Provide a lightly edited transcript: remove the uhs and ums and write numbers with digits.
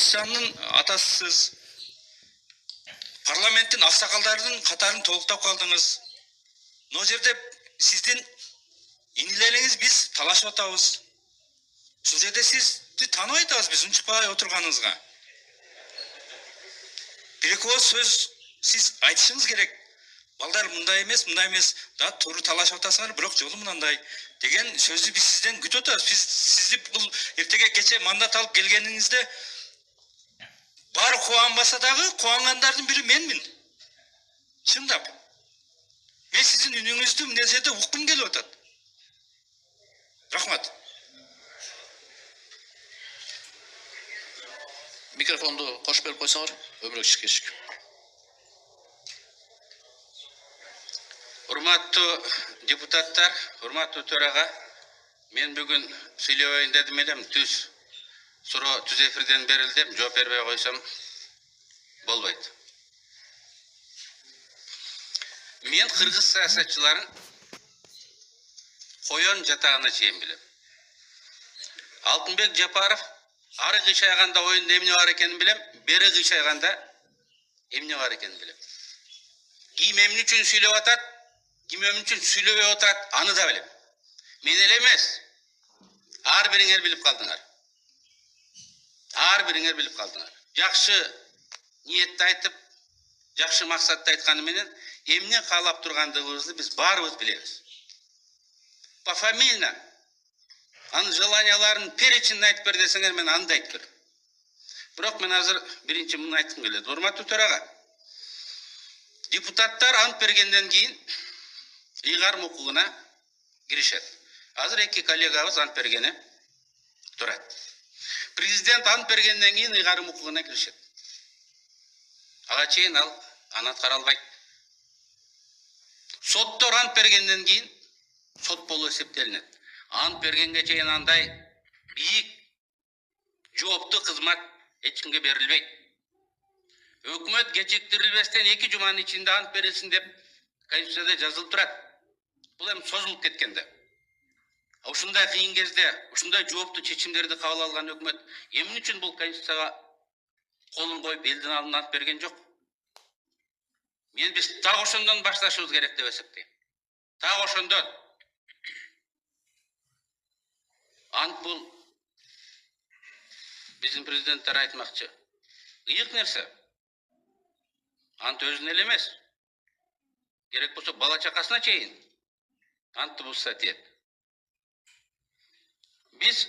Христианның атасысыз. Парламенттің ақсақалдарының қатарын толықтап қалдыңыз. Но жерде сіздің инилеріңіз біз талашып атабыз. Сол жерде сізді танымай атабыз біз ұншықпай отырғаныңызға. Бір-екі сөз сіз айтышыңыз керек. Балдар мындай емес, да туры талашып атасыңар, бирок жолу мынандай деген сөздү біз сізден күтіп атабыз. Біз сізді бұл ертеге кече мандат алып келгениңизде бары кубанбаса дагы кубангандардын бири менмин. Чындап. Мен сіздің үнүңүздү мына жерде уккум келип атат. Рахмат. Микрофонду кошуп берип койсоңор, өмүрөк ишкеришик. Урматтуу депутаттар, урматтуу төрага, мен бүгүн сүйлөбөйүн дедим элем, суроо түз эфирден берилди, жооп бербей койсом болбойт. Мен кыргыз саясатчыларын коён жатагына чейин билем. Алтынбек Жапаров ары кыйшайганда оюнда эмне бар экенин билем, бери кыйшайганда эмне бар экенин билем. Ким эмне үчүн сүйлөп атат, ким эмне үчүн сүйлөбөй отурат, аны да билем. Мен эле эмес, ар бириңер билип калдыңар. Ар бириңер билип калдыңар. Жакшы ниетти айтып, жакшы максатты айтканы менен эмне каалап тургандыгыбызды биз баарыбыз билебиз. Пофамильно анын желанияларын перечинин айтып бер десеңер, мен аны да айтып берем. Бирок мен азыр биринчи муну айткым келет. Урматтуу төрага, депутаттар ант бергенден кийин ыйгарым укугуна киришет. Азыр эки коллегабыз ант бергени турат. Президент ант бергенден кийин ыйгарым укугуна киришет. Ага чейин анат каралбайт. Соттор ант бергенден кийин сот болуп эсептелинет. Ант бергенге чейин андай бийик жооптуу кызмат эч кимге берилбейт. Өкмөт кечиктирилбестен 2 жуманын ичинде ант берилсин деп Конституцияда жазылып турат. Бул эми созулуп кеткенде. Ушундай кыйын кезде, ушундай жооптуу чечимдерди кабыл алган өкмөт эмне үчүн бул Конституцияга колун коюп элдин алдына ант берген жок? Мен биз так ошондон башташыбыз керек деп эсептейм. Так ошондон. Ант бул биздин президенттер айтмакчы. Ыйык нерсе. Ант өзүнө эле эмес. Керек болсо бала чакасына чейин антты бузса тиет. Биз